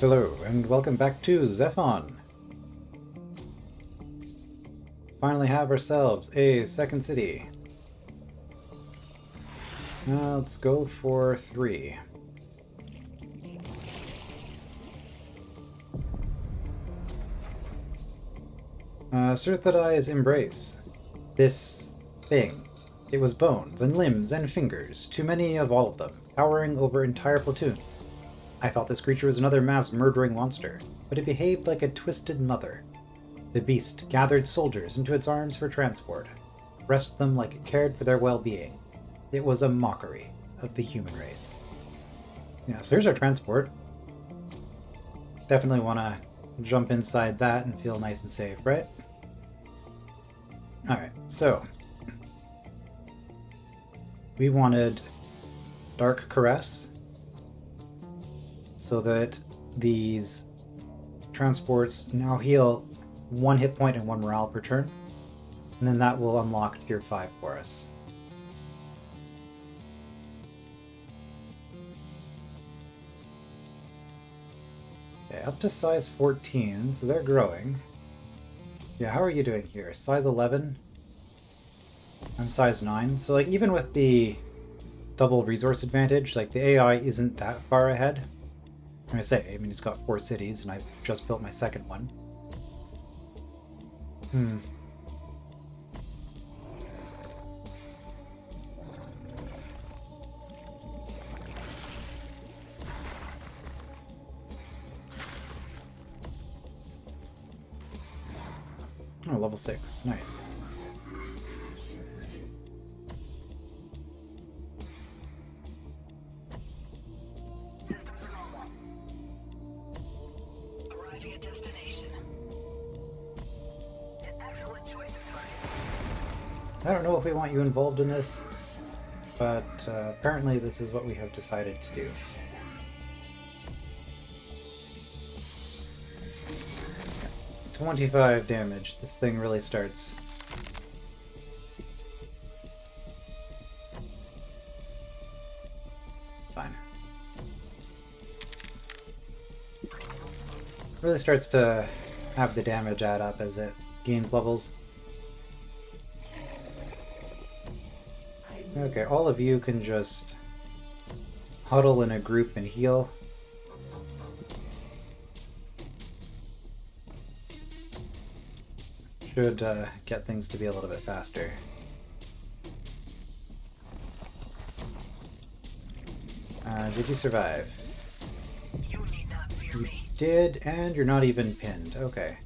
Hello, and welcome back to ZEPHON. Finally have ourselves a second city. Let's go for 3. Surthadai's embrace. This thing. It was bones and limbs and fingers, too many of all of them, towering over entire platoons. I thought this creature was another mass-murdering monster, but it behaved like a twisted mother. The beast gathered soldiers into its arms for transport, pressed them like it cared for their well-being. It was a mockery of the human race. Yeah, so here's our transport. Definitely want to jump inside that and feel nice and safe, right? Alright, so we wanted Dark Caress so that these transports now heal 1 hit point and 1 morale per turn, and then that will unlock tier 5 for us. Okay, up to size 14, so they're growing. Yeah, how are you doing here? Size 11? I'm size 9, so like even with the double resource advantage, like the AI isn't that far ahead. I mean, it's got 4 cities, and I just built my second one. Oh, level 6. Nice. Arriving at destination. An excellent choice of time. I don't know if we want you involved in this, but apparently this is what we have decided to do. Yeah. 25 damage. This thing really starts. Fine. Really starts to have the damage add up as it gains levels. Okay, all of you can just huddle in a group and heal. Should get things to be a little bit faster. Did you survive? You need not fear You me. did, and you're not even pinned. Okay.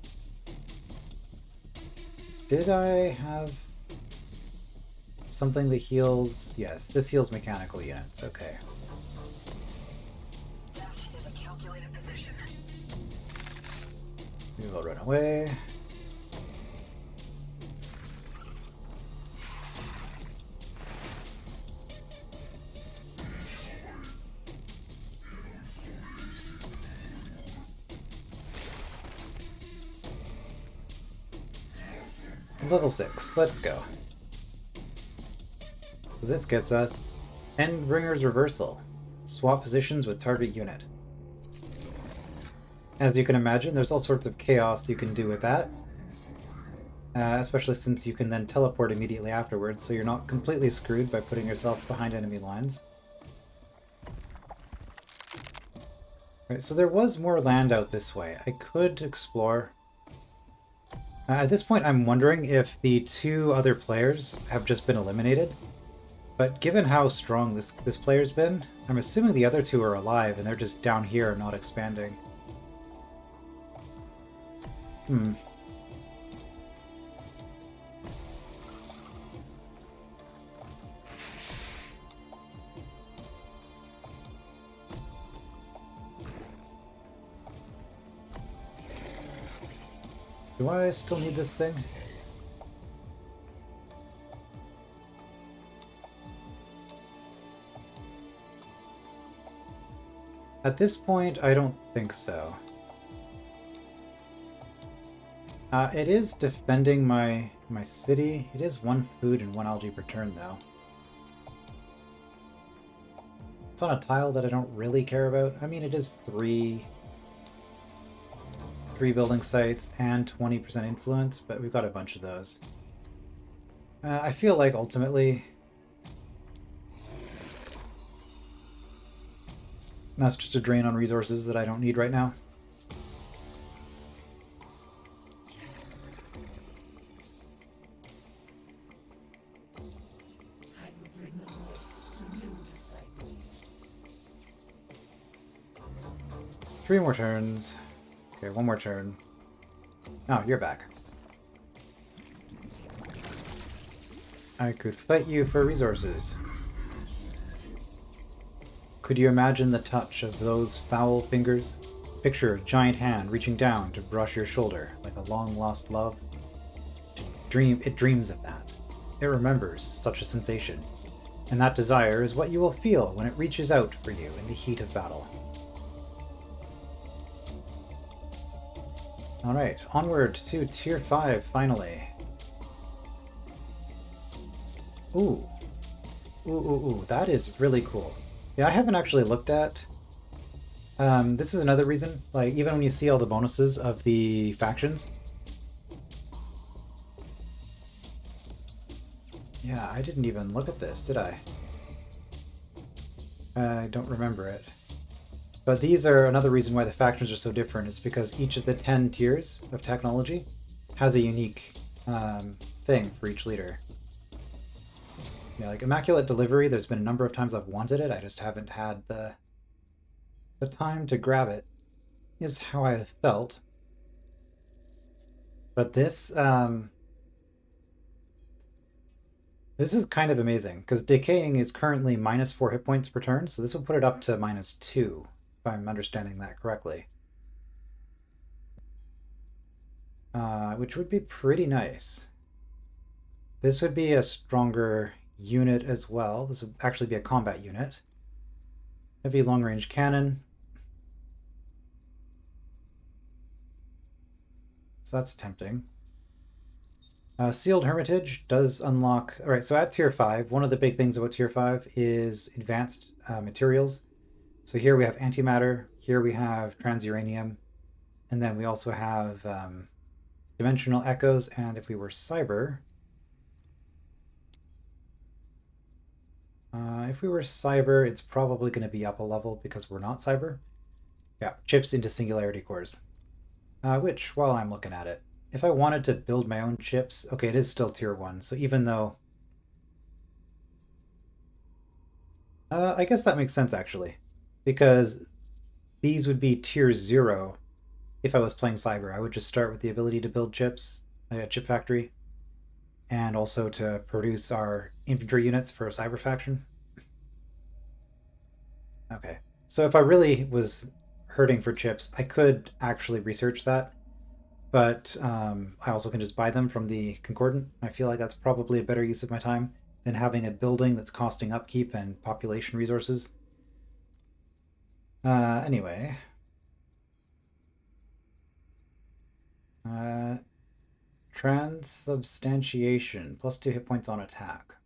Did I have something that heals? Yes, this heals mechanical units. Okay. That is a calculated position. We will run away. Level 6, let's go. So this gets us Endbringer's Reversal. Swap positions with target unit. As you can imagine, there's all sorts of chaos you can do with that. Especially since you can then teleport immediately afterwards, so you're not completely screwed by putting yourself behind enemy lines. Right, so there was more land out this way. I could explore. At this point, I'm wondering if the 2 other players have just been eliminated. But given how strong this player's been, I'm assuming the other 2 are alive and they're just down here not expanding. Do I still need this thing? At this point, I don't think so. It is defending my city. It is 1 food and 1 algae per turn, though. It's on a tile that I don't really care about. I mean, it is 3 3 building sites and 20% influence, but we've got a bunch of those. I feel like ultimately that's just a drain on resources that I don't need right now. Three more turns. Okay, one more turn. Oh, you're back. I could fight you for resources. Could you imagine the touch of those foul fingers? Picture a giant hand reaching down to brush your shoulder like a long-lost love. It dreams of that. It remembers such a sensation. And that desire is what you will feel when it reaches out for you in the heat of battle. Alright, onward to Tier 5, finally. Ooh. Ooh, that is really cool. Yeah, I haven't actually looked at... this is another reason, like, even when you see all the bonuses of the factions... Yeah, I didn't even look at this, did I? I don't remember it. But these are another reason why the factions are so different, is because each of the 10 tiers of technology has a unique thing for each leader. Yeah, like Immaculate Delivery, there's been a number of times I've wanted it, I just haven't had the time to grab it, is how I have felt. But this is kind of amazing, because Decaying is currently -4 hit points per turn, so this will put it up to -2. If I'm understanding that correctly. Which would be pretty nice. This would be a stronger unit as well. This would actually be a combat unit. Heavy long-range cannon. So that's tempting. Sealed Hermitage does unlock... Alright, so at Tier 5, one of the big things about Tier 5 is advanced materials. So here we have antimatter, here we have transuranium, and then we also have dimensional echoes, and if we were cyber... it's probably going to be up a level because we're not cyber. Yeah, chips into singularity cores. Which, while I'm looking at it, if I wanted to build my own chips... Okay, it is still Tier 1, so even though... I guess that makes sense, actually. Because these would be Tier 0 if I was playing cyber. I would just start with the ability to build chips, a chip factory, and also to produce our infantry units for a cyber faction. Okay, so if I really was hurting for chips, I could actually research that, but I also can just buy them from the Concordant. I feel like that's probably a better use of my time than having a building that's costing upkeep and population resources. Anyway. Transubstantiation, +2 hit points on attack.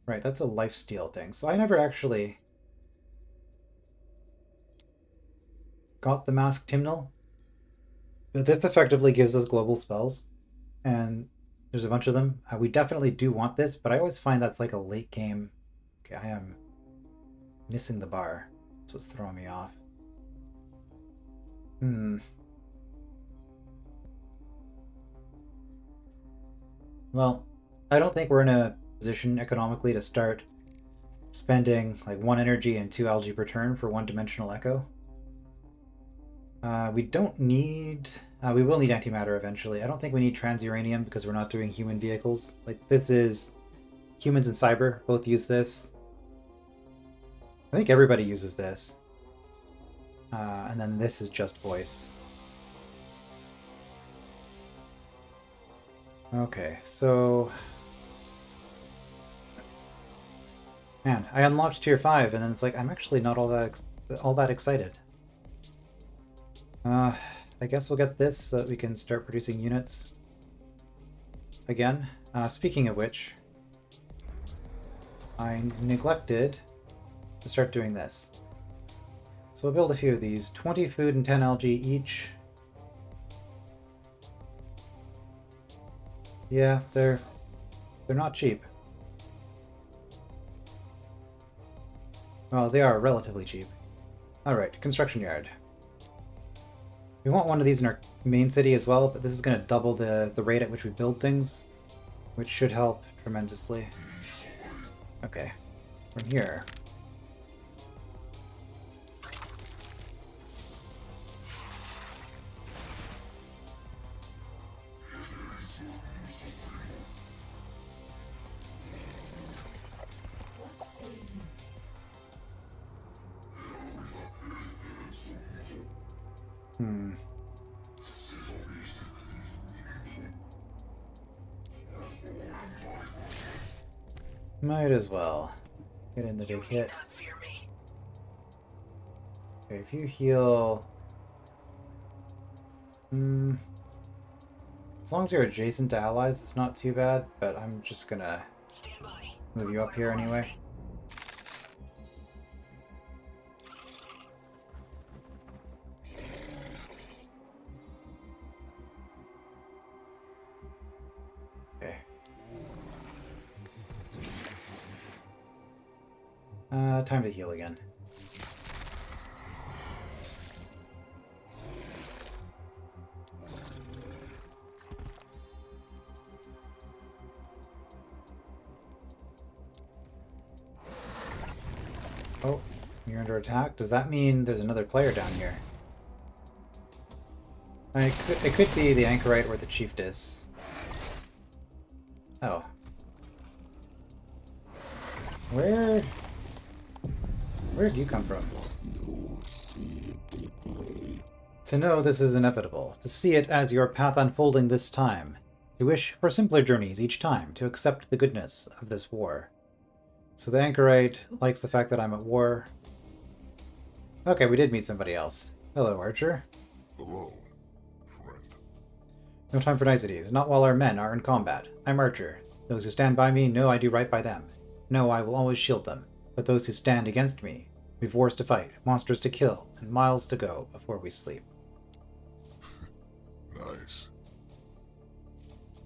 Right, that's a lifesteal thing. So I never actually got the Masked Hymnal. But this effectively gives us global spells, and there's a bunch of them. We definitely do want this, but I always find that's like a late game... Okay, I am missing the bar. That's what's throwing me off. Well, I don't think we're in a position economically to start spending like 1 energy and 2 algae per turn for 1-dimensional echo. We don't need... we will need antimatter eventually. I don't think we need transuranium because we're not doing human vehicles. Like, this is... Humans and cyber both use this. I think everybody uses this. And then this is just voice. Okay, so... Man, I unlocked Tier 5, and then it's like, I'm actually not all that excited. I guess we'll get this so that we can start producing units again. Speaking of which, I neglected to start doing this. So we'll build a few of these. 20 food and 10 algae each. Yeah, they're not cheap. Well, they are relatively cheap. Alright, construction yard. We want one of these in our main city as well, but this is going to double the rate at which we build things, which should help tremendously. Okay, from here. Might as well get in the big hit. Okay, if you heal... as long as you're adjacent to allies, it's not too bad, but I'm just gonna move you up here anyway. Okay. Time to heal again. Oh, you're under attack? Does that mean there's another player down here? I mean, it could be the Anchorite or the Chiefess. Oh. Where'd you come from? To know this is inevitable, to see it as your path unfolding this time, to wish for simpler journeys each time, to accept the goodness of this war. So the Anchorite likes the fact that I'm at war. Okay, we did meet somebody else. Hello, Archer. Hello, friend. No time for niceties, not while our men are in combat. I'm Archer. Those who stand by me know I do right by them. No, I will always shield them. But those who stand against me, we've wars to fight, monsters to kill, and miles to go before we sleep. Nice.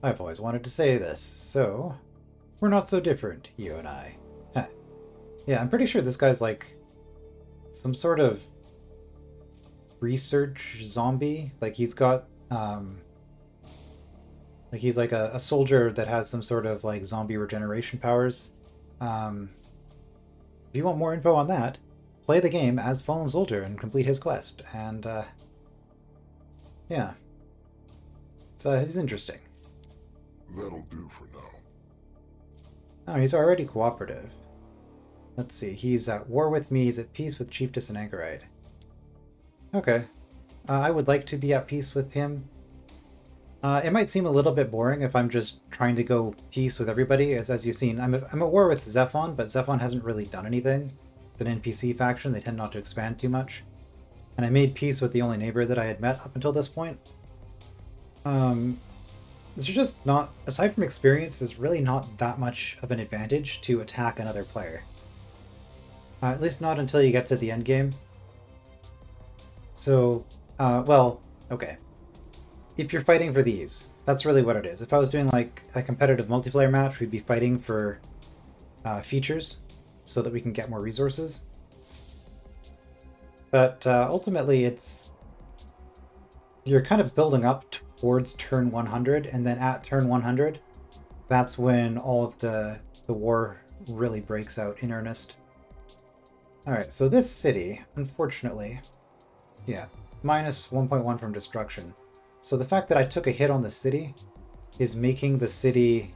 I've always wanted to say this, so... we're not so different, you and I. Heh. Yeah, I'm pretty sure this guy's like... some sort of... research zombie. Like, he's got, like, he's like a soldier that has some sort of, like, zombie regeneration powers. If you want more info on that, play the game as Fallen Soldier and complete his quest. And, yeah. It's interesting. That'll do for now. Oh, he's already cooperative. Let's see, he's at war with me, he's at peace with Chiefess and Anchorite. Okay. I would like to be at peace with him. It might seem a little bit boring if I'm just trying to go peace with everybody, as you've seen. I'm at war with ZEPHON, but ZEPHON hasn't really done anything. It's an NPC faction, they tend not to expand too much. And I made peace with the only neighbor that I had met up until this point. There's just not, aside from experience, there's really not that much of an advantage to attack another player. At least not until you get to the end game. So, well, okay. If you're fighting for these, that's really what it is. If I was doing like a competitive multiplayer match, we'd be fighting for features so that we can get more resources. But ultimately, it's... you're kind of building up towards turn 100, and then at turn 100, that's when all of the war really breaks out in earnest. Alright, so this city, unfortunately, yeah, minus 1.1 from destruction. So the fact that I took a hit on the city is making the city...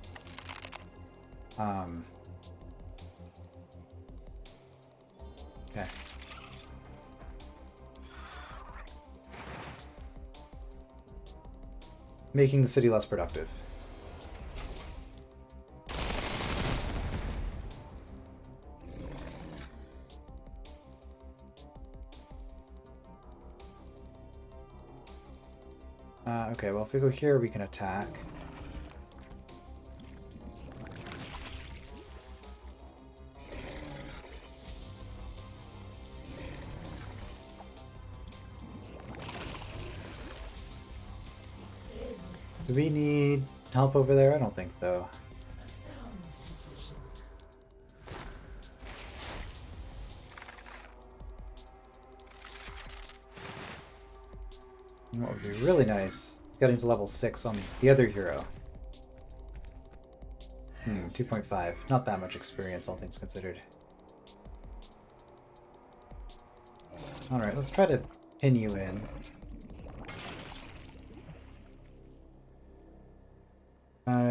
okay. Making the city less productive. Okay, well, if we go here, we can attack. Do we need help over there? I don't think so. And what would be really nice is getting to level 6 on the other hero. 2.5. Not that much experience, all things considered. Alright, let's try to pin you in.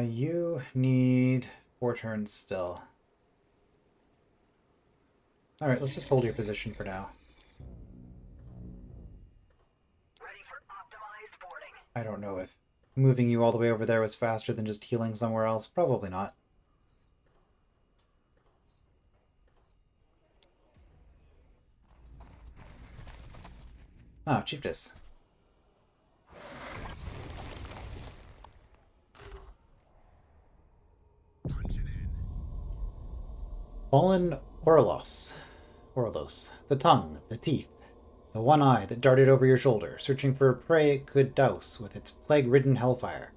You need 4 turns still. Alright, let's just hold your position for now. Ready for optimized boarding. I don't know if moving you all the way over there was faster than just healing somewhere else. Probably not. Ah, Chiefess. Fallen Orlos. The tongue, the teeth, the one eye that darted over your shoulder, searching for a prey it could douse with its plague-ridden hellfire.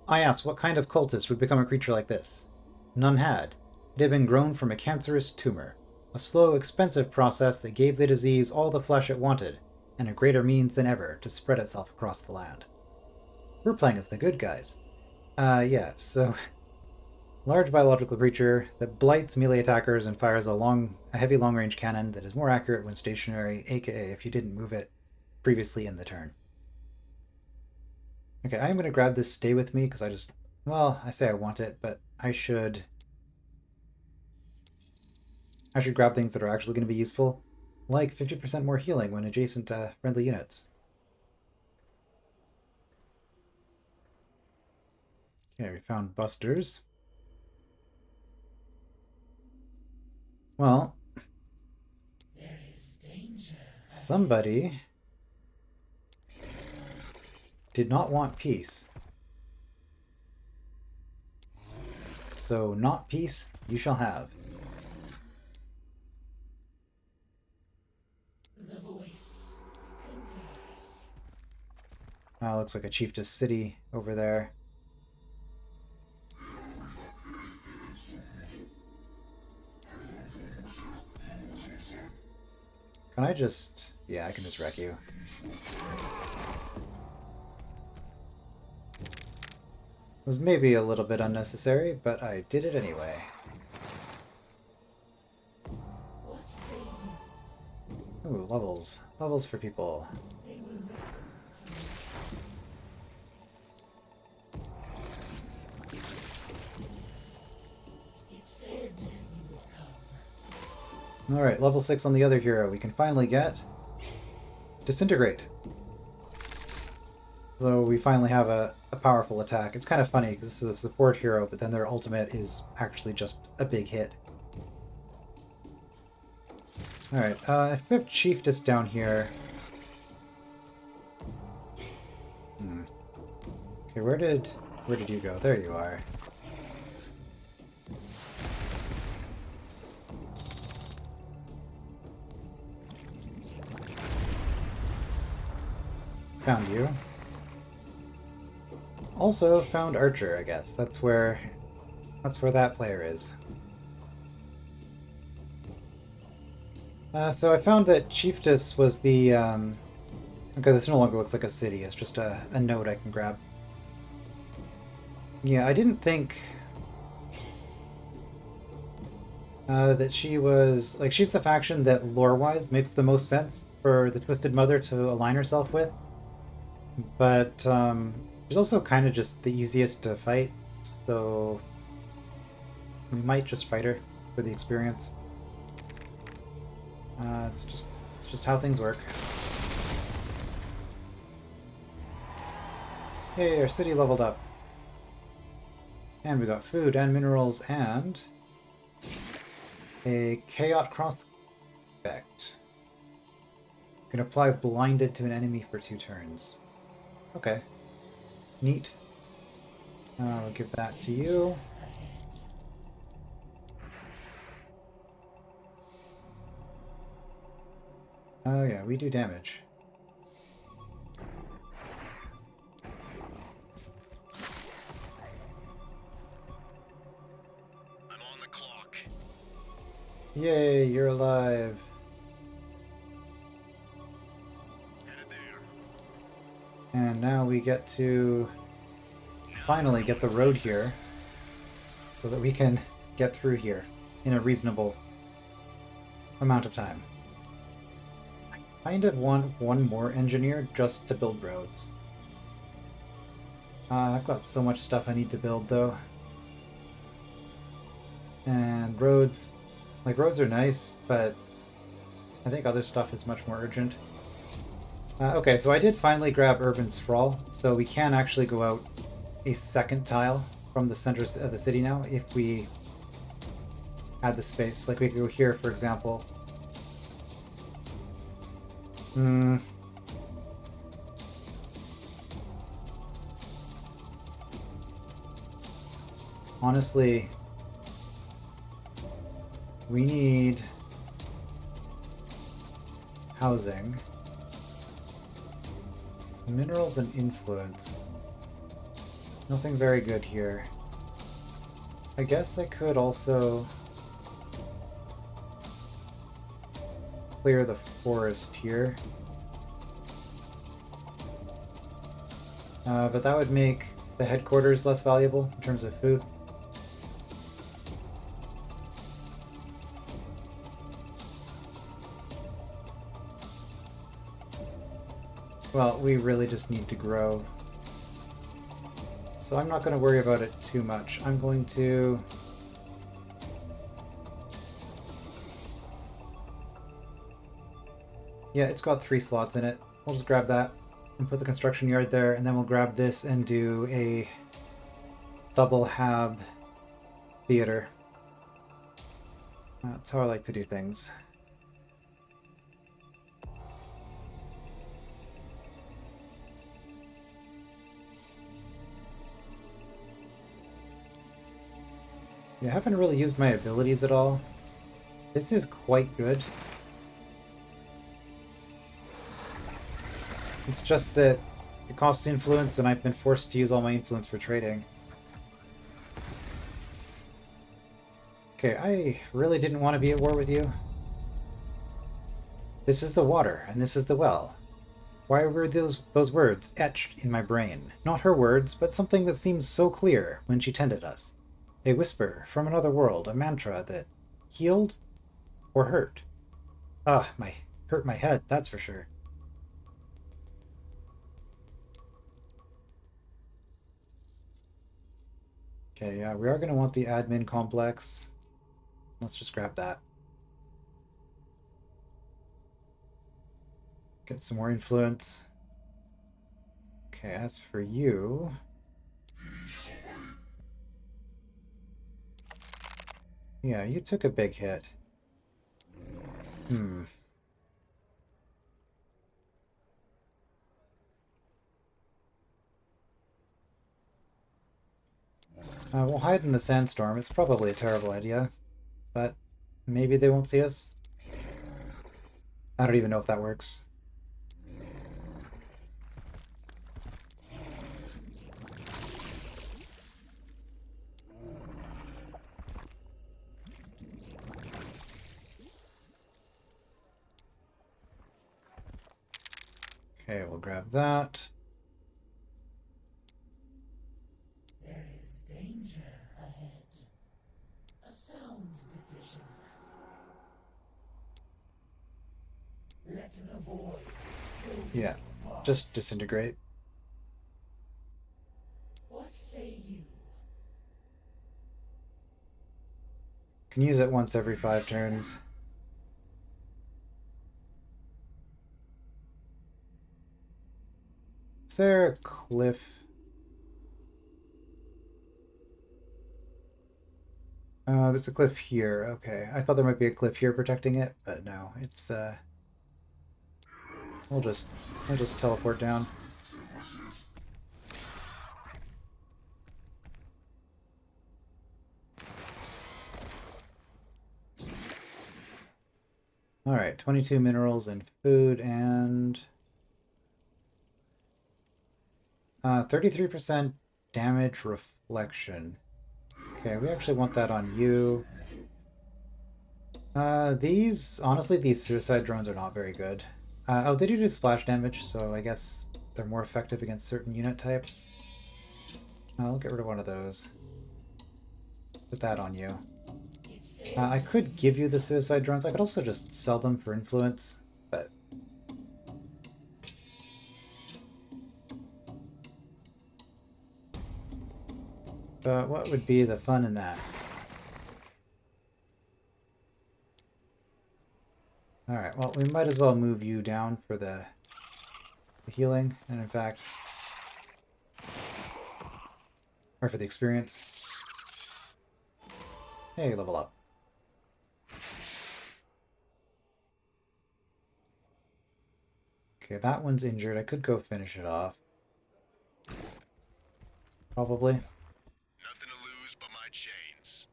I asked what kind of cultist would become a creature like this. None had. It had been grown from a cancerous tumor, a slow, expensive process that gave the disease all the flesh it wanted, and a greater means than ever to spread itself across the land. We're playing as the good guys. Yeah, so... Large biological creature that blights melee attackers and fires a heavy long-range cannon that is more accurate when stationary, aka if you didn't move it previously in the turn. Okay, I'm going to grab this stay with me because I say I want it, but I should grab things that are actually going to be useful, like 50% more healing when adjacent to friendly units. Okay, we found busters. Well, there is danger. Somebody did not want peace. So, not peace you shall have. The voice concurs. Looks like a Chiefess city over there. Can I just... Yeah, I can just wreck you. It was maybe a little bit unnecessary, but I did it anyway. What say you? Ooh, levels. Levels for people. They will listen to me. It said you would come. Alright, level 6 on the other hero. We can finally get... Disintegrate. So we finally have a powerful attack. It's kind of funny because this is a support hero, but then their ultimate is actually just a big hit. Alright, if we have Chiefess down here... Okay, where did you go? There you are. Found you. Also found Archer, I guess. That's where that player is. So I found that Chiefess was the okay, this no longer looks like a city, it's just a node I can grab. Yeah, I didn't think that she was like she's the faction that lore-wise makes the most sense for the Twisted Mother to align herself with. But she's also kind of just the easiest to fight, so we might just fight her for the experience. It's just how things work. Hey, our city leveled up. And we got food and minerals and a Chaos Cross effect. Can apply blinded to an enemy for 2 turns. Okay. Neat. I'll give that to you. Oh yeah, we do damage. Yay, you're alive. And now we get to finally get the road here so that we can get through here in a reasonable amount of time. I kind of want one more engineer just to build roads. I've got so much stuff I need to build though. And roads, like roads are nice, but I think other stuff is much more urgent. Okay, so I did finally grab Urban Sprawl, so we can actually go out a second tile from the center of the city now if we had the space. Like we could go here, for example. Honestly, we need housing. It's minerals and influence. Nothing very good here. I guess I could also clear the forest here. But that would make the headquarters less valuable in terms of food. Well, we really just need to grow. So I'm not going to worry about it too much. I'm going to... Yeah, it's got 3 slots in it. We'll just grab that and put the construction yard there, and then we'll grab this and do a double hab theater. That's how I like to do things. Yeah, I haven't really used my abilities at all. This is quite good. It's just that it costs influence, and I've been forced to use all my influence for trading. Okay, I really didn't want to be at war with you. This is the water, and this is the well. Why were those words etched in my brain? Not her words, but something that seems so clear when she tended us. A whisper from another world, a mantra that healed or hurt. Ah, hurt my head, that's for sure. Okay, yeah, we are going to want the admin complex. Let's just grab that. Get some more influence. Okay, as for you... Yeah, you took a big hit. We'll hide in the sandstorm. It's probably a terrible idea, but maybe they won't see us. I don't even know if that works. Okay, we'll grab that. There is danger ahead. A sound decision. Let the void fill Yeah, your hearts. just disintegrate. What say you? Can use it once every 5 turns. Is there a cliff? There's a cliff here. Okay, I thought there might be a cliff here protecting it, but no, it's we'll just teleport down. All right, 22 minerals and food and 33% damage reflection. Okay, we actually want that on you. Honestly, these suicide drones are not very good. Oh, they do splash damage, so I guess they're more effective against certain unit types. I'll get rid of one of those. Put that on you. I could give you the suicide drones. I could also just sell them for influence, but... But what would be the fun in that? Alright, well, we might as well move you down for the healing, and in fact... Or for the experience. Hey, level up. Okay, that one's injured. I could go finish it off. Probably. Nothing to lose but my chains.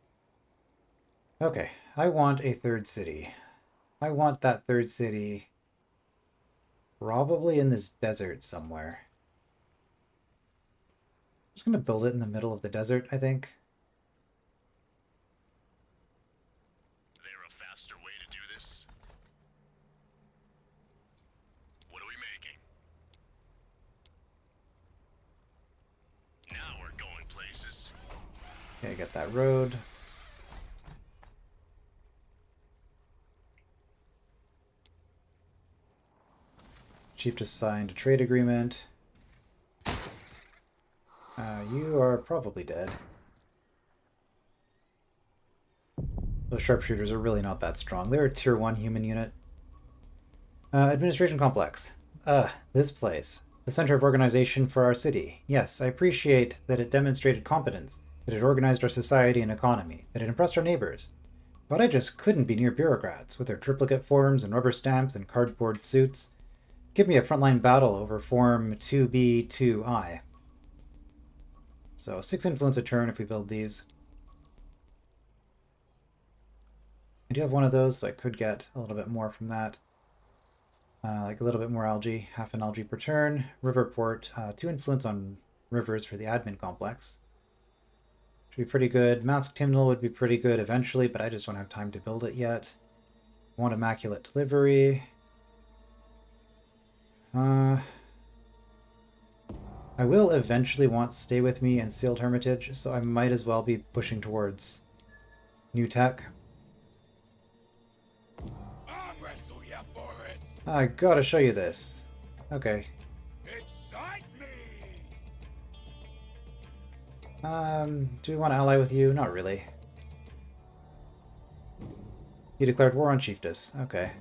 Okay, I want a third city. I want that third city probably in this desert somewhere. I'm just gonna build it in the middle of the desert, I think. There a faster way to do this? What are we making? Now we're going places. Okay, get that road. Chief just signed a trade agreement. You are probably dead. Those sharpshooters are really not that strong. They're a tier 1 human unit. Administration complex. This place. The center of organization for our city. Yes, I appreciate that it demonstrated competence, that it organized our society and economy, that it impressed our neighbors. But I just couldn't be near bureaucrats, with their triplicate forms and rubber stamps and cardboard suits. Give me a frontline battle over Form 2B2I. So 6 influence a turn if we build these. I do have one of those, so I could get a little bit more from that. Like a little bit more algae, half an algae per turn. River port, 2 influence on rivers for the admin complex. Should be pretty good. Masked Hymnal would be pretty good eventually, but I just don't have time to build it yet. I want Immaculate Delivery. I will eventually want Stay With Me and Sealed Hermitage, so I might as well be pushing towards new tech. I'll wrestle you for it. I gotta show you this. Okay. Excite me. Do we want to ally with you? Not really. He declared war on Chiefess. Okay.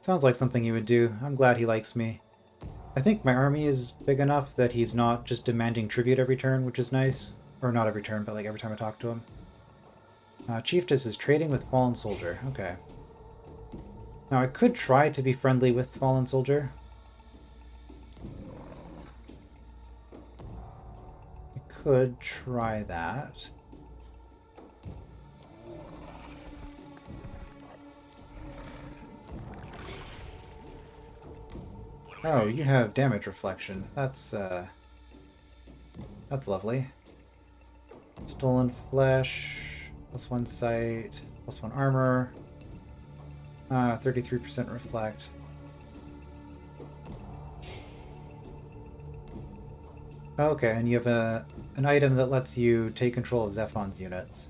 Sounds like something he would do. I'm glad he likes me. I think my army is big enough that he's not just demanding tribute every turn, which is nice. Or not every turn, but like every time I talk to him. Chiefess is trading with Fallen Soldier. Okay. Now I could try to be friendly with Fallen Soldier. I could try that. Oh, you have damage reflection. That's lovely. Stolen flesh, +1 sight, +1 armor, 33% reflect. Okay, and you have an item that lets you take control of ZEPHON's units.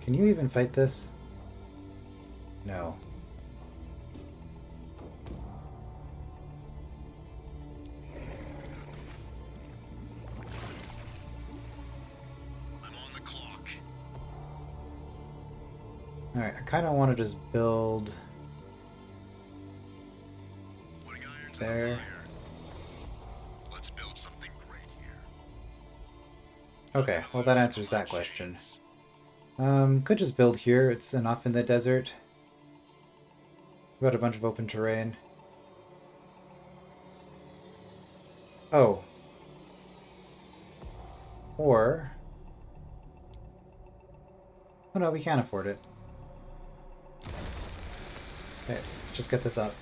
Can you even fight this? No. I'm on the clock. Alright, I kind of want to just build Putting irons there. in the fire. Let's build something great here. Okay, well that answers that question. Could just build here. It's enough in the desert. We've got a bunch of open terrain. Oh. Or... Oh no, we can't afford it. Okay, let's just get this up.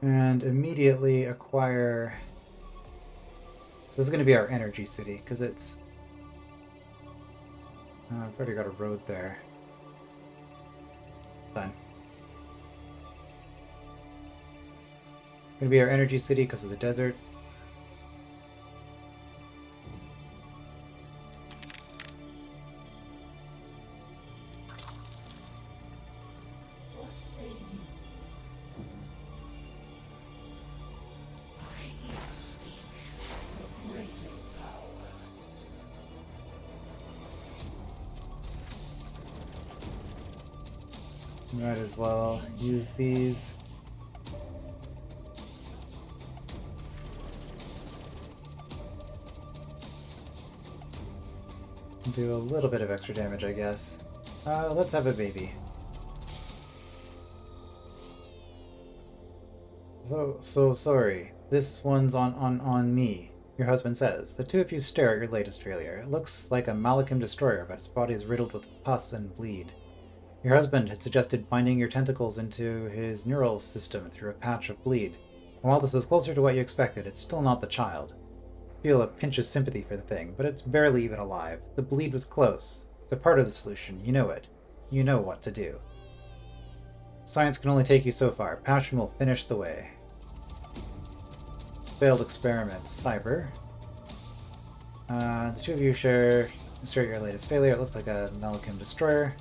And immediately acquire... So this is going to be our energy city, because it's... I've already got a road there. Done. Going to be our energy city because of the desert. What say you? I speak the greater power. Might as well use these. Do a little bit of extra damage, I guess. Let's have a baby. So sorry. This one's on me, your husband says. The two of you stare at your latest failure. It looks like a Malachim destroyer, but its body is riddled with pus and bleed. Your husband had suggested binding your tentacles into his neural system through a patch of bleed. And while this is closer to what you expected, it's still not the child. Feel a pinch of sympathy for the thing, but it's barely even alive. The bleed was close. It's a part of the solution. You know it. You know what to do. Science can only take you so far. Passion will finish the way. Failed experiment. Cyber. The two of you share your latest failure. It looks like a Malachim destroyer.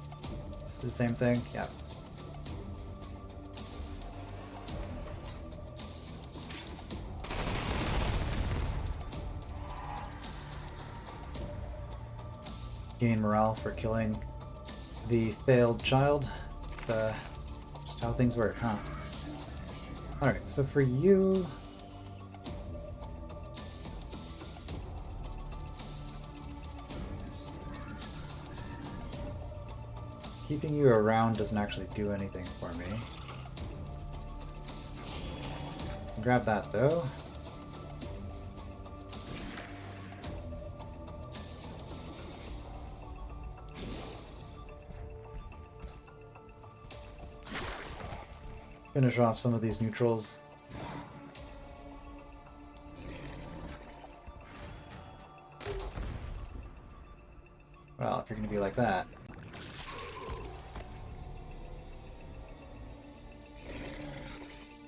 It's the same thing. Yeah. Gain morale for killing the failed child. It's just how things work, huh? Alright, so for you... Keeping you around doesn't actually do anything for me. Grab that though. Finish off some of these neutrals. Well, if you're going to be like that.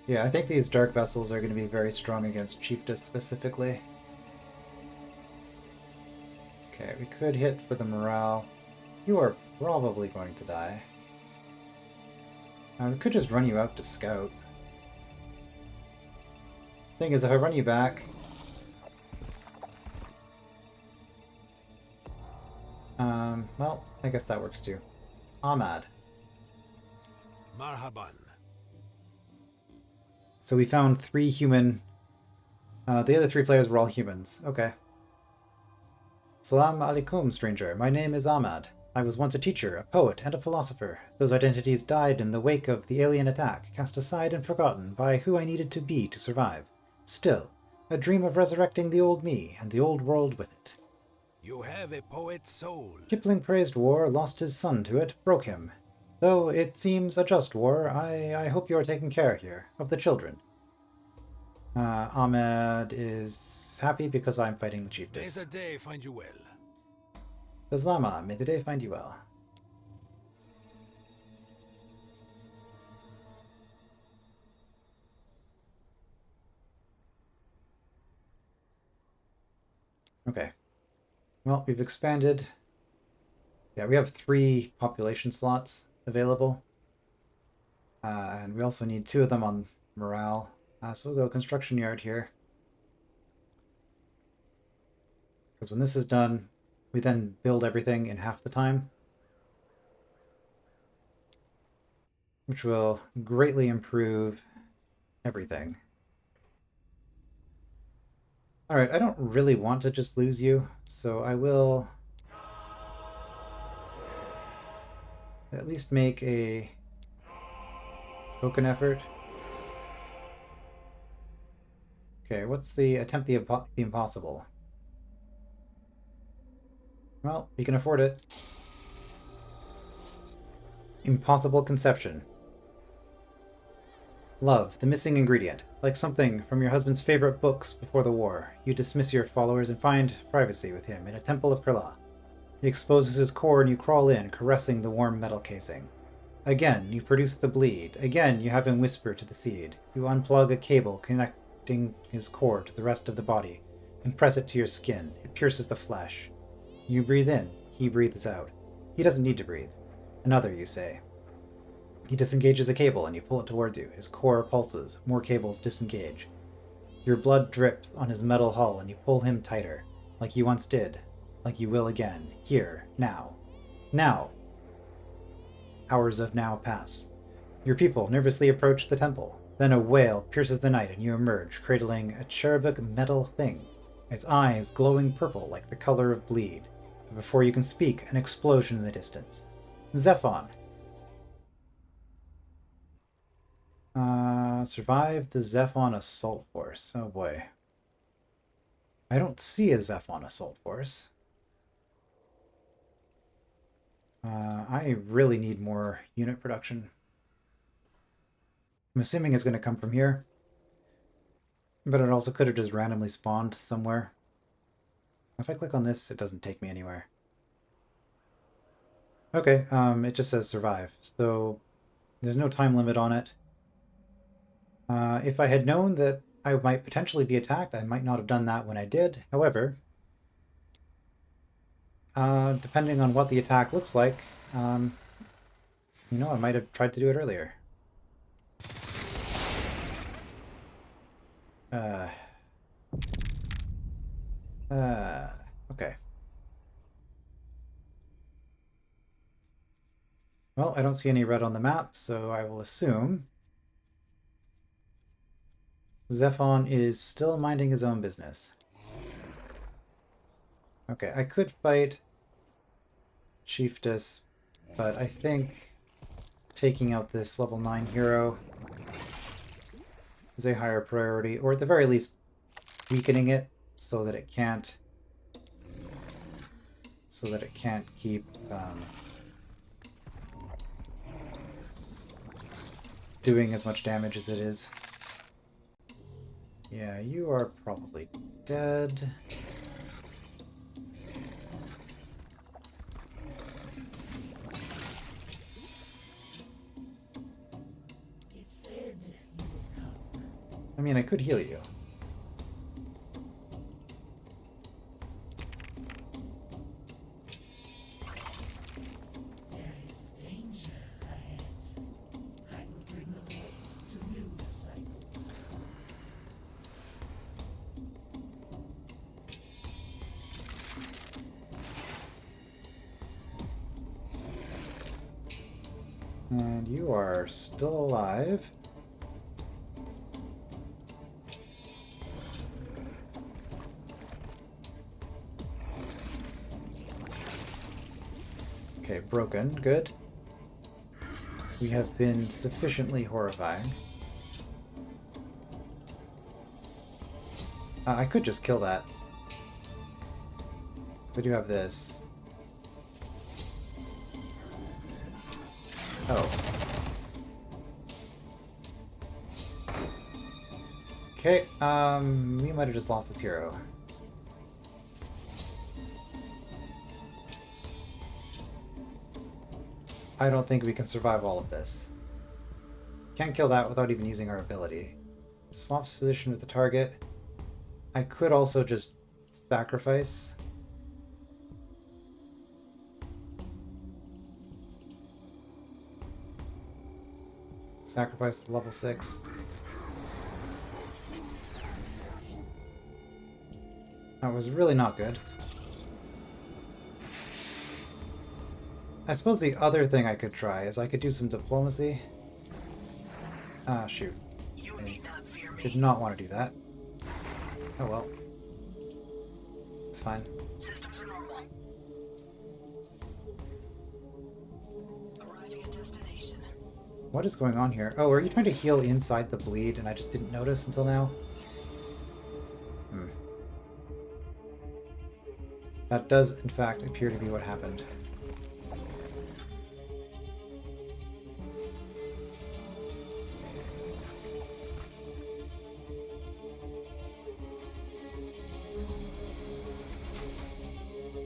Yeah, I think these dark vessels are going to be very strong against Chieftas specifically. Okay, we could hit for the morale. You are probably going to die. We could just run you out to scout. Thing is, if I run you back... well, I guess that works too. Ahmad. Marhaban. So we found 3 human... the other 3 players were all humans. Okay. Salam alaikum, stranger. My name is Ahmad. I was once a teacher, a poet, and a philosopher. Those identities died in the wake of the alien attack, cast aside and forgotten by who I needed to be to survive. Still, a dream of resurrecting the old me and the old world with it. You have a poet's soul. Kipling praised war, lost his son to it, broke him. Though it seems a just war, I hope you are taking care here, of the children. Ahmed is happy because I'm fighting the May chiefess. the day find you well. Islama, may the day find you well. Okay. Well, we've expanded. Yeah, we have 3 population slots available. And we also need 2 of them on morale. So we'll go construction yard here. Because when this is done, we then build everything in half the time. Which will greatly improve everything. Alright, I don't really want to just lose you, so I will at least make a token effort. Okay, what's the attempt the impossible? Well, you can afford it. Impossible conception. Love, the missing ingredient. Like something from your husband's favorite books before the war. You dismiss your followers and find privacy with him in a temple of Kurla. He exposes his core and you crawl in, caressing the warm metal casing. Again, you produce the bleed. Again, you have him whisper to the seed. You unplug a cable connecting his core to the rest of the body and press it to your skin. It pierces the flesh. You breathe in. He breathes out. He doesn't need to breathe. Another, you say. He disengages a cable and you pull it towards you. His core pulses. More cables disengage. Your blood drips on his metal hull and you pull him tighter. Like you once did. Like you will again. Here. Now. Now! Hours of now pass. Your people nervously approach the temple. Then a wail pierces the night and you emerge, cradling a cherubic metal thing, its eyes glowing purple like the color of bleed. But before you can speak, an explosion in the distance. ZEPHON! Survive the ZEPHON assault force. Oh boy. I don't see a ZEPHON assault force. I really need more unit production. I'm assuming it's going to come from here. But it also could have just randomly spawned somewhere. If I click on this, it doesn't take me anywhere. Okay, it just says survive, so there's no time limit on it. If I had known that I might potentially be attacked, I might not have done that when I did. However, depending on what the attack looks like, you know, I might have tried to do it earlier. Okay. Well, I don't see any red on the map, so I will assume ZEPHON is still minding his own business. Okay, I could fight Chiefess, but I think taking out this level 9 hero is a higher priority, or at the very least weakening it so that it can't keep doing as much damage as it is. Yeah, you are probably dead. It said you would come. I mean, I could heal you. There is danger ahead. I will bring the voice to new disciples. And you are still alive. Okay, broken. Good. We have been sufficiently horrifying. I could just kill that. So I do have this. Oh. Okay, we might have just lost this hero. I don't think we can survive all of this. Can't kill that without even using our ability. Swaps position with the target. I could also just sacrifice. Sacrifice the level 6. That was really not good. I suppose the other thing I could try is I could do some diplomacy. Ah, shoot. You I need not fear me. did not want to do that. Oh well. It's fine. Systems are normal. Arriving at destination. What is going on here? Oh, are you trying to heal inside the bleed and I just didn't notice until now? That does, in fact, appear to be what happened.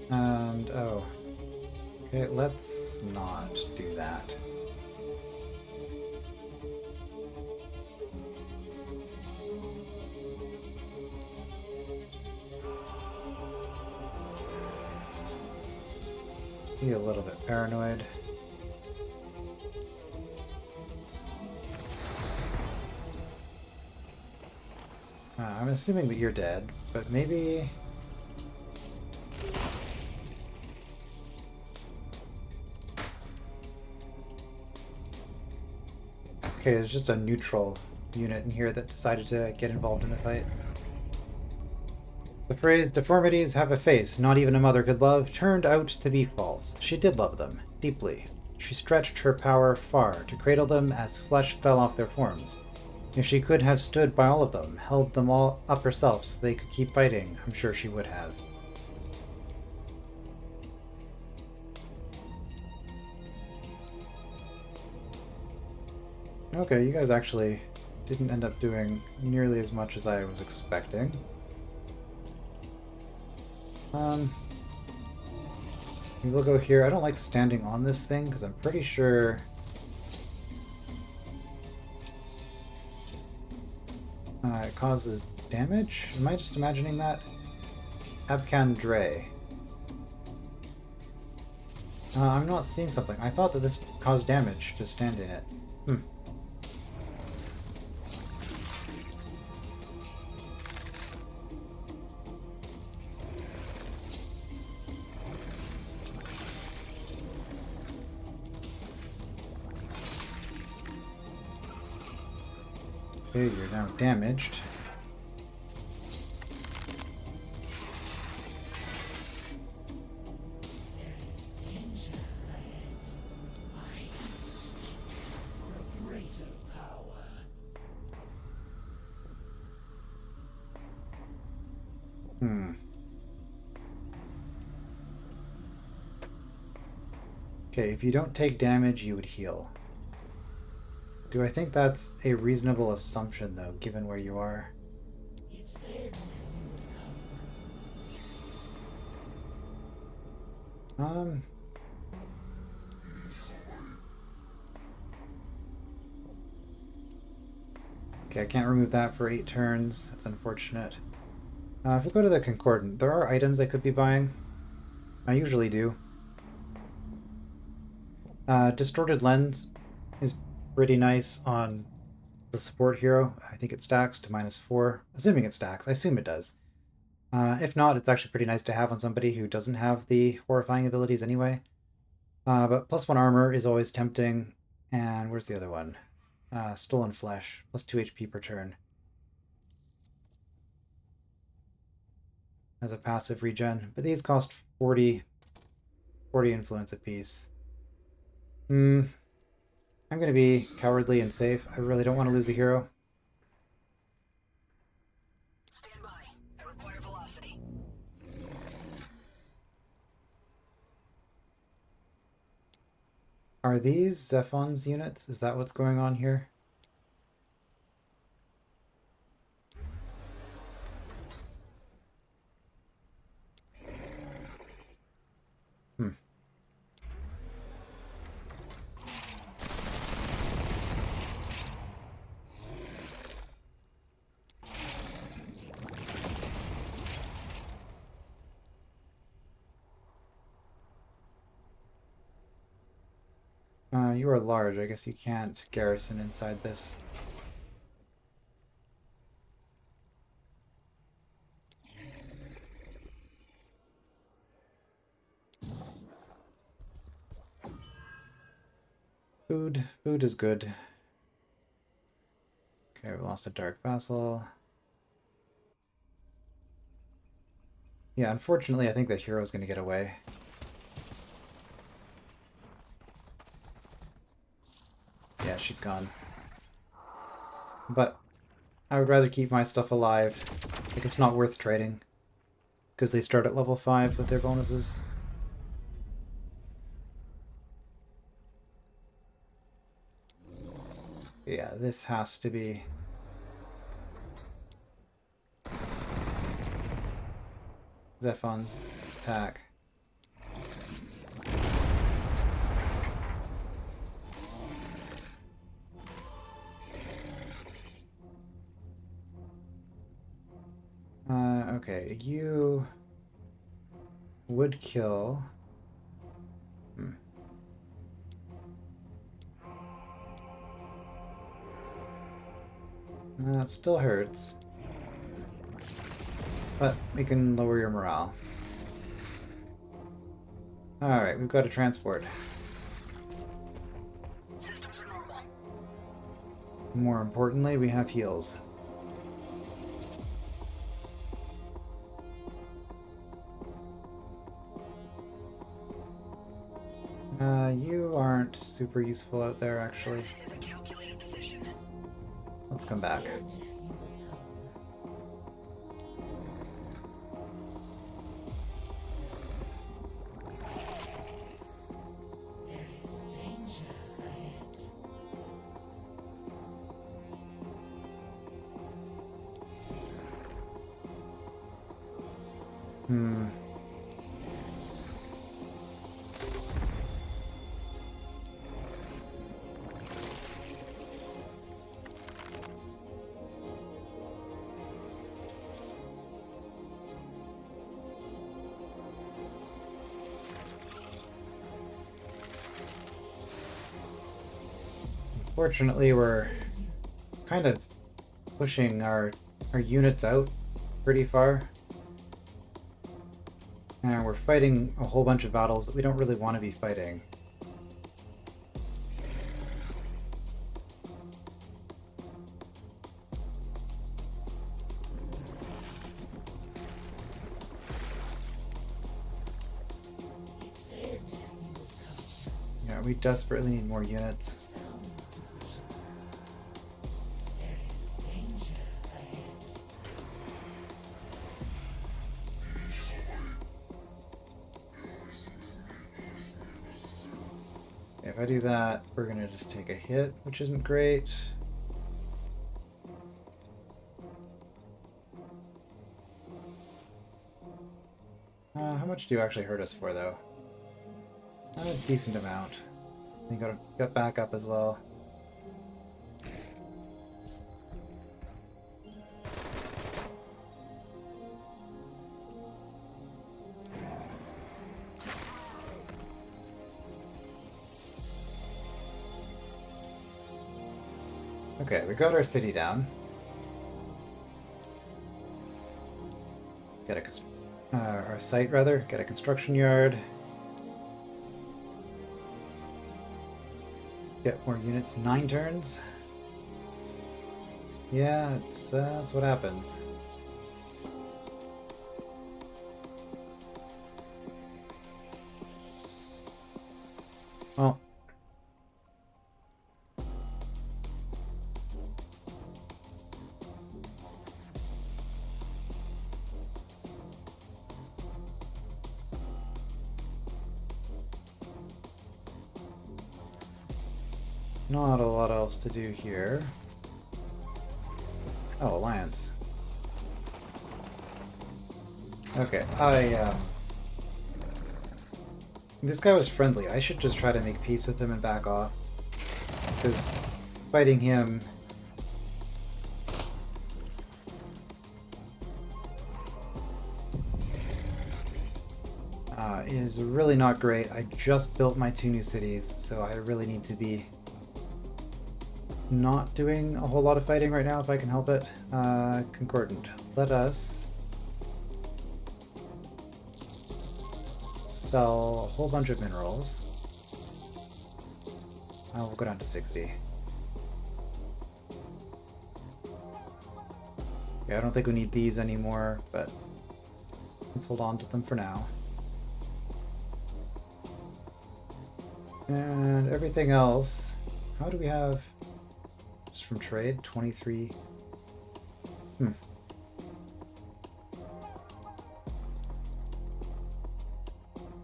And, oh. Okay, let's not do that. Be a little bit paranoid. I'm assuming that you're dead, but maybe... Okay, there's just a neutral unit in here that decided to get involved in the fight. The phrase, "deformities have a face not even a mother could love," turned out to be false. She did love them, deeply. She stretched her power far to cradle them as flesh fell off their forms. If she could have stood by all of them, held them all up herself so they could keep fighting, I'm sure she would have. Okay, you guys actually didn't end up doing nearly as much as I was expecting. We will go here. I don't like standing on this thing because I'm pretty sure... it causes damage? Am I just imagining that? Abcan Dre. I'm not seeing something. I thought that this caused damage to stand in it. Okay, you're now damaged. There is danger ahead. I is your greater power. Okay, if you don't take damage, you would heal. Do I think that's a reasonable assumption, though, given where you are? Its end will come. Okay, I can't remove that for 8 turns. That's unfortunate. If we go to the Concordant, there are items I could be buying. I usually do. Distorted Lens is pretty nice on the support hero. I think it stacks to -4. Assuming it stacks. I assume it does. If not, it's actually pretty nice to have on somebody who doesn't have the horrifying abilities anyway. But +1 armor is always tempting. And where's the other one? Stolen Flesh. +2 HP per turn. As a passive regen. But these cost 40 influence apiece. I'm going to be cowardly and safe. I really don't want to lose the hero. Stand by. I require velocity. Are these ZEPHON's units? Is that what's going on here? You are large. I guess you can't garrison inside this. Food. Food is good. Okay, we lost a Dark Vassal. Yeah, unfortunately, I think the hero's going to get away. Yeah, she's gone. But I would rather keep my stuff alive. Like, it's not worth trading. because they start at level 5 with their bonuses. Yeah, this has to be... ZEPHON's attack. Okay, you would kill... It still hurts. But we can lower your morale. Alright, we've got a transport. Systems are normal. More importantly, we have heals. You aren't super useful out there, actually. This is a calculated position. Let's come back. Said you would come. There is danger ahead. Hmm. Fortunately, we're kind of pushing our units out pretty far. And we're fighting a whole bunch of battles that we don't really want to be fighting. It said you would come. Yeah, we desperately need more units. Sound decision. There is danger ahead. If I do that, we're gonna just take a hit, which isn't great. How much do you actually hurt us for, though? A decent amount. You got back up as well. Okay, we got our city down. Get our site rather. Get a construction yard. Get more units. 9 turns. Yeah, that's what happens. Well. Not a lot else to do here. Oh, alliance. Okay, this guy was friendly. I should just try to make peace with him and back off. Because fighting him... is really not great. I just built my 2 new cities, so I really need to be not doing a whole lot of fighting right now if I can help it. Concordant. Let us sell a whole bunch of minerals. We'll go down to 60. Yeah, I don't think we need these anymore, but let's hold on to them for now. And everything else, how do we have, just from trade, 23?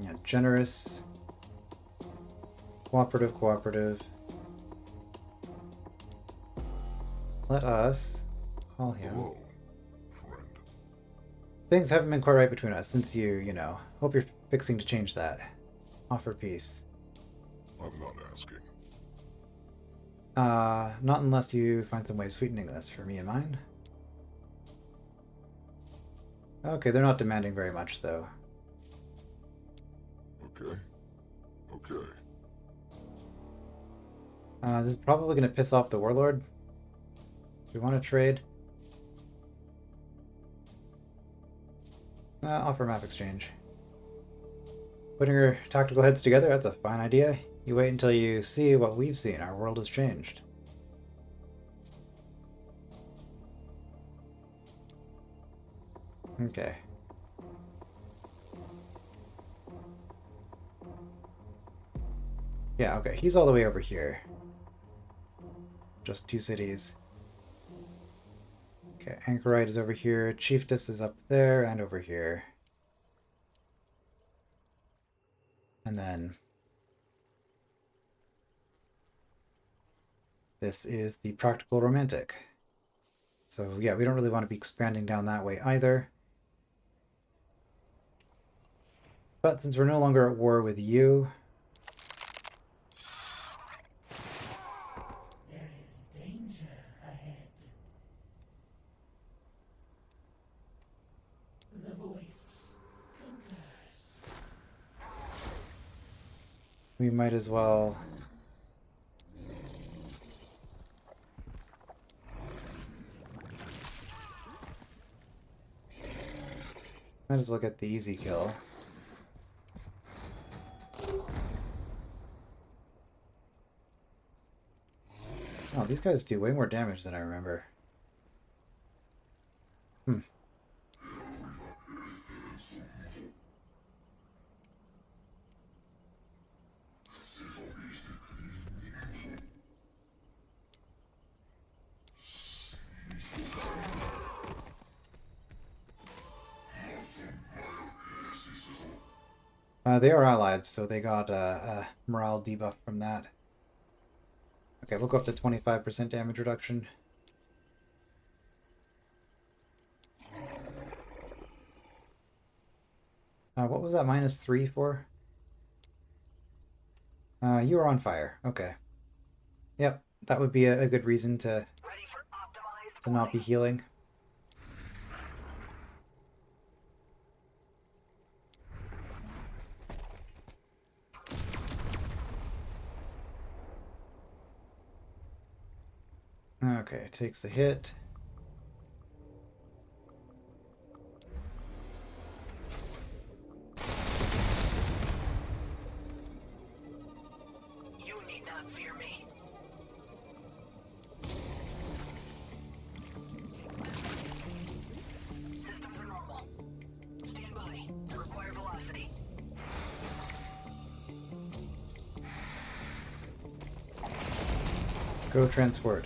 Yeah, generous. Cooperative, cooperative. Let us call him. Hello, friend. Things haven't been quite right between us since you know. Hope you're fixing to change that. Offer peace. I'm not asking. Not unless you find some way of sweetening this for me and mine. Okay, they're not demanding very much, though. Okay. Okay. This is probably going to piss off the warlord. Do we want to trade? Offer map exchange. Putting our tactical heads together, that's a fine idea. You wait until you see what we've seen. Our world has changed. Okay. Yeah, okay. He's all the way over here. Just 2 cities. Okay, Anchorite is over here. Chiefess is up there and over here. And then this is the Practical Romantic. So yeah, we don't really want to be expanding down that way either. But since we're no longer at war with you, There is danger ahead. The voice concurs. we might as well get the easy kill. Oh, these guys do way more damage than I remember. They are allied, so they got a morale debuff from that. Okay, we'll go up to 25% damage reduction. What was that -3 for? You are on fire. Okay. Yep, that would be a good reason to Ready for optimized not be healing. Okay, takes a hit. You need not fear me. Systems are normal. Stand by. I require velocity. Go transport.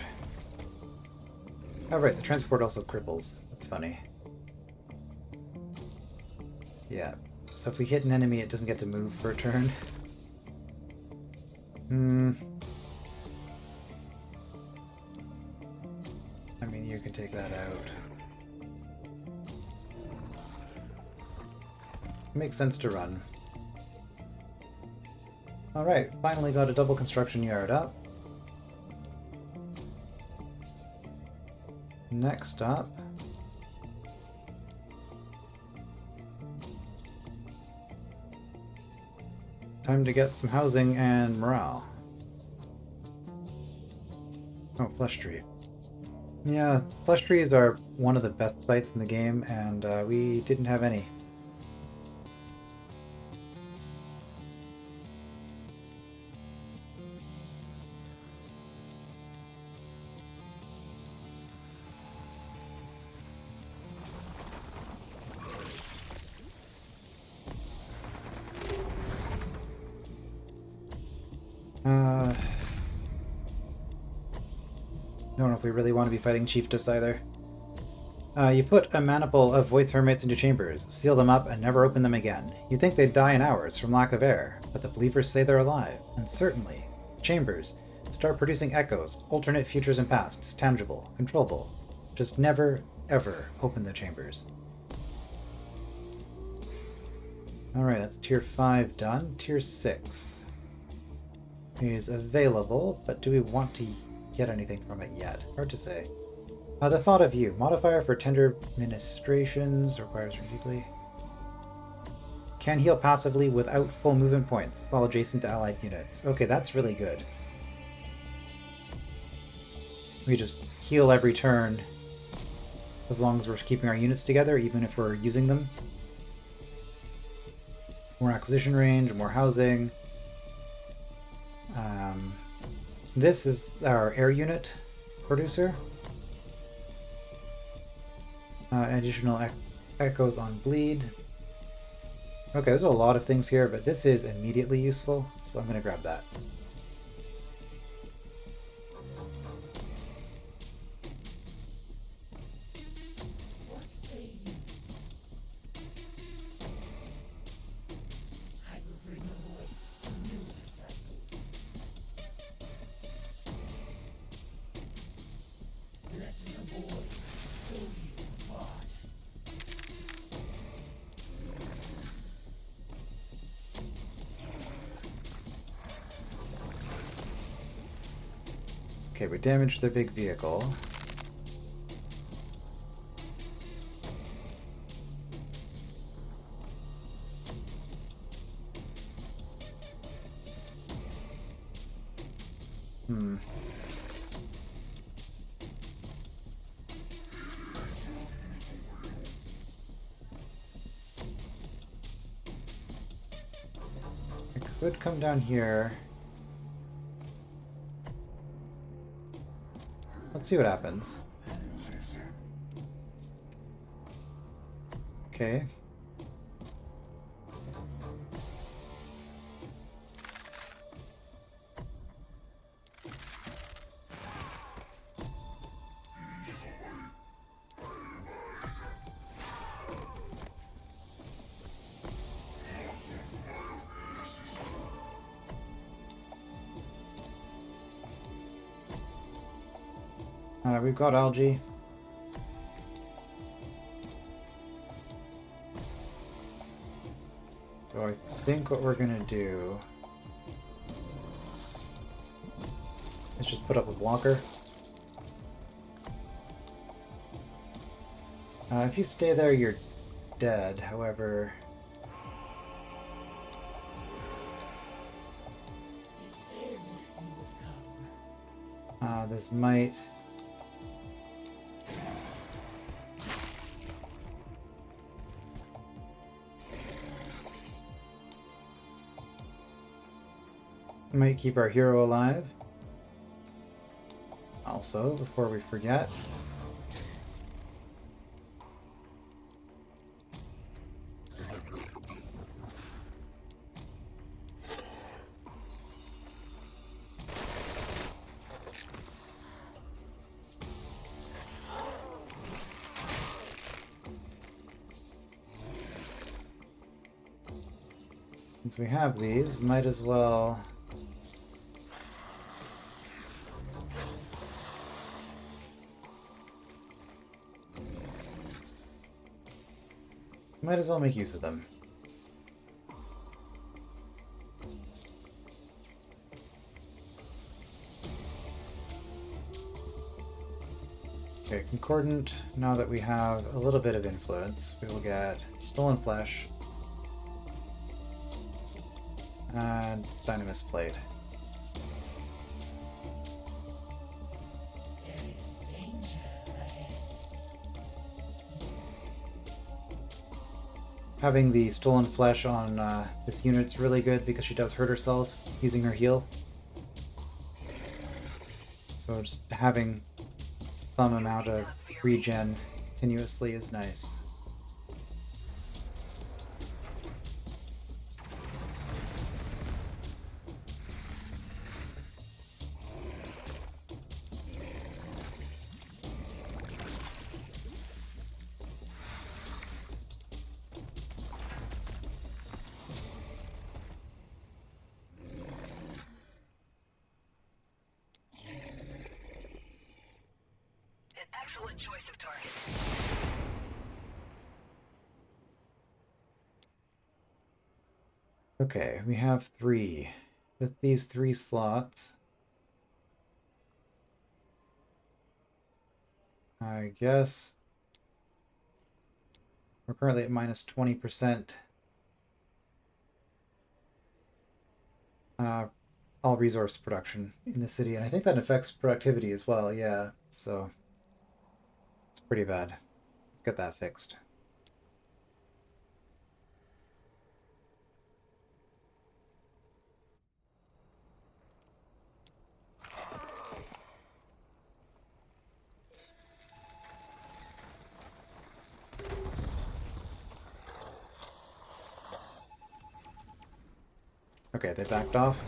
Oh right, the transport also cripples. That's funny. Yeah, so if we hit an enemy, it doesn't get to move for a turn. I mean, you can take that out. Makes sense to run. Alright, finally got a double construction yard up. Next up, time to get some housing and morale. Oh, flesh tree. Yeah, flesh trees are one of the best sites in the game, and we didn't have any. Don't know if we really want to be fighting Chiefess either. You put a maniple of voice hermits into chambers, seal them up, and never open them again. You'd think they'd die in hours from lack of air, but the believers say they're alive. And certainly, chambers start producing echoes, alternate futures and pasts, tangible, controllable. Just never, ever open the chambers. Alright, that's Tier 5 done. Tier 6 is available, but do we want to get anything from it yet? Hard to say. The thought of you. Modifier for tender ministrations requires repeatedly. Can heal passively without full movement points while adjacent to allied units. Okay, that's really good. We just heal every turn as long as we're keeping our units together, even if we're using them. More acquisition range, more housing. This is our air unit producer. Additional echoes on bleed. Okay, there's a lot of things here, but this is immediately useful, so I'm going to grab that. What say you? I will bring a voice to new disciples. Let the void pull you apart. Okay, we damaged the big vehicle. I could come down here. Let's see what happens. Okay. We've got algae. So I think what we're gonna do is just put up a blocker. If you stay there, you're dead. However, You said you would come. this might. Might keep our hero alive. Also, before we forget. Since we have these, might as well. Might as well make use of them. Okay, Concordant, now that we have a little bit of influence, we will get Stolen Flesh and Dynamis Plate. There is danger ahead. Having the Stolen Flesh on this unit's really good because she does hurt herself using her heal. So just having some amount of regen continuously is nice. Excellent choice of target. Okay, we have 3. With these 3 slots, I guess we're currently at minus 20% all resource production in the city, and I think that affects productivity as well, yeah, so it's pretty bad. Let's get that fixed. Okay, they backed off.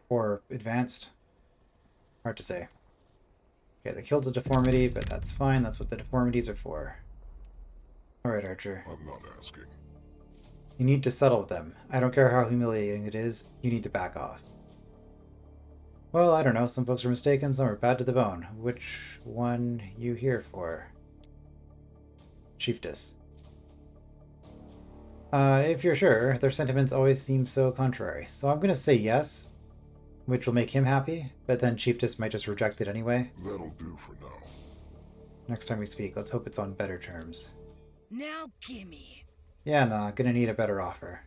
Or advanced. Hard to say. Okay, they killed a deformity, but that's fine. That's what the deformities are for. Alright, Archer. I'm not asking. You need to settle with them. I don't care how humiliating it is, you need to back off. Well, I don't know. Some folks are mistaken, some are bad to the bone. Which one you here for? Chiefess. If you're sure, their sentiments always seem so contrary. So I'm gonna say yes, which will make him happy, but then Chiefess might just reject it anyway. That'll do for now. Next time we speak, let's hope it's on better terms. Now gimme. Yeah, nah, gonna need a better offer.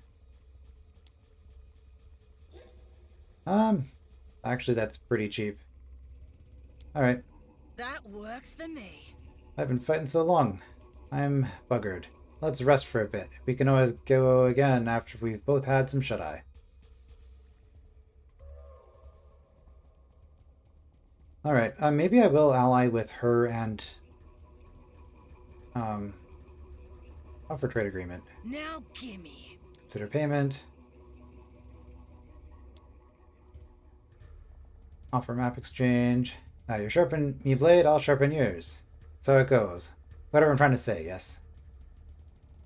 Actually that's pretty cheap. Alright, That works for me. I've been fighting so long. I'm buggered. Let's rest for a bit. We can always go again after we've both had some shut-eye. Alright, maybe I will ally with her and offer trade agreement. Now gimme. Consider payment. Offer map exchange. You sharpen me blade, I'll sharpen yours. That's how it goes. Whatever I'm trying to say, yes.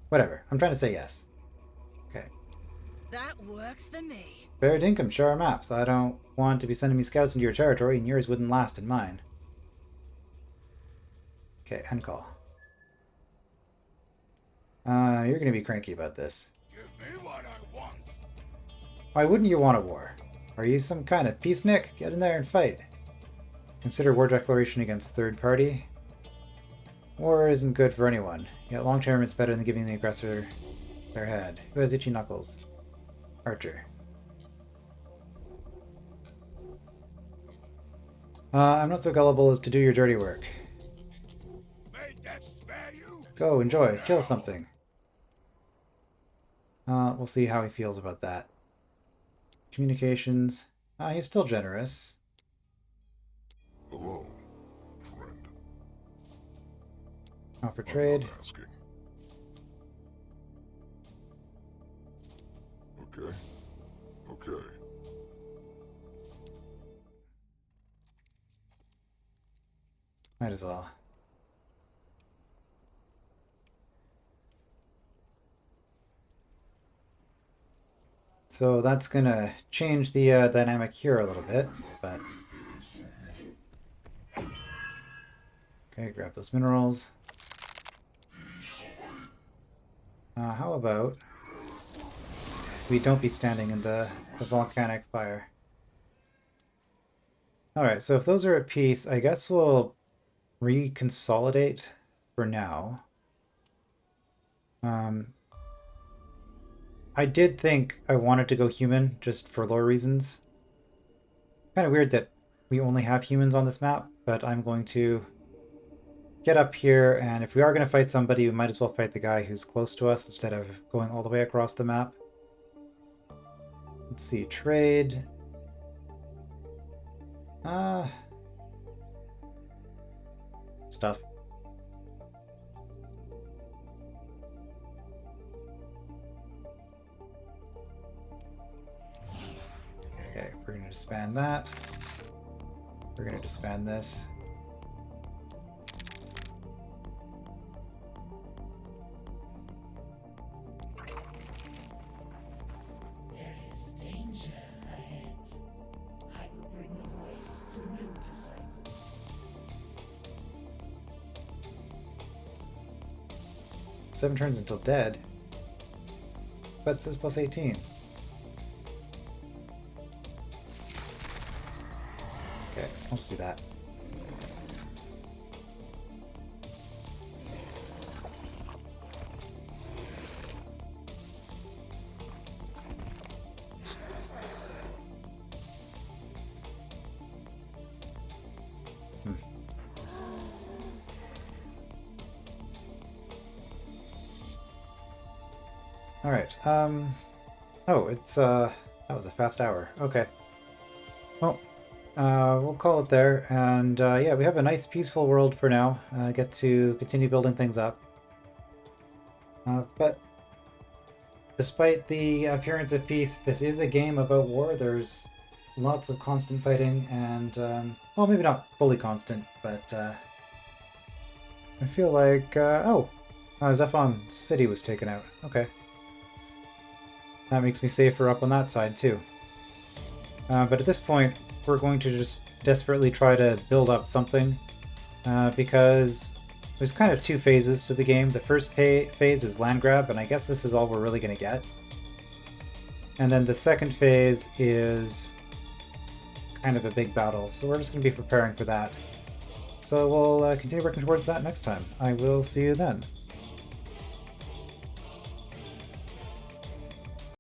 Whatever, I'm trying to say yes. Okay. That works for me. Fair dinkum, share our maps. I don't want to be sending me scouts into your territory, and yours wouldn't last in mine. Okay, end call. You're gonna be cranky about this. Give me what I want. Why wouldn't you want a war? Are you some kind of peacenik? Get in there and fight. Consider war declaration against third party. War isn't good for anyone, yet long term it's better than giving the aggressor their head. Who has itchy knuckles? Archer. I'm not so gullible as to do your dirty work. Made that spare you? Go, enjoy, kill something. We'll see how he feels about that. Communications. He's still generous. Hello, friend. Offer I'm trade. not asking. Okay. Okay. Might as well. So that's gonna change the dynamic here a little bit, but... Okay, grab those minerals. How about we don't be standing in the volcanic fire? Alright, so if those are at peace, I guess we'll reconsolidate for now. I did think I wanted to go human, just for lore reasons. Kind of weird that we only have humans on this map, but I'm going to get up here, and if we are going to fight somebody, we might as well fight the guy who's close to us instead of going all the way across the map. Let's see, trade. Stuff. Okay, we're going to disband that. We're going to disband this. There is danger ahead. I will bring the voice to new disciples. 7 turns until dead. But it says plus 18. Okay, I'll just do that. Alright, oh, it's, that was a fast hour. Okay. Well, we'll call it there, and, yeah, we have a nice peaceful world for now. Get to continue building things up. But despite the appearance of peace, this is a game about war. There's lots of constant fighting, and, well, maybe not fully constant, but, I feel like, ZEPHON City was taken out. Okay. That makes me safer up on that side, too. But at this point, we're going to just desperately try to build up something, because there's kind of 2 phases to the game. The first phase is land grab, and I guess this is all we're really going to get. And then the second phase is kind of a big battle, so we're just going to be preparing for that. So we'll continue working towards that next time. I will see you then.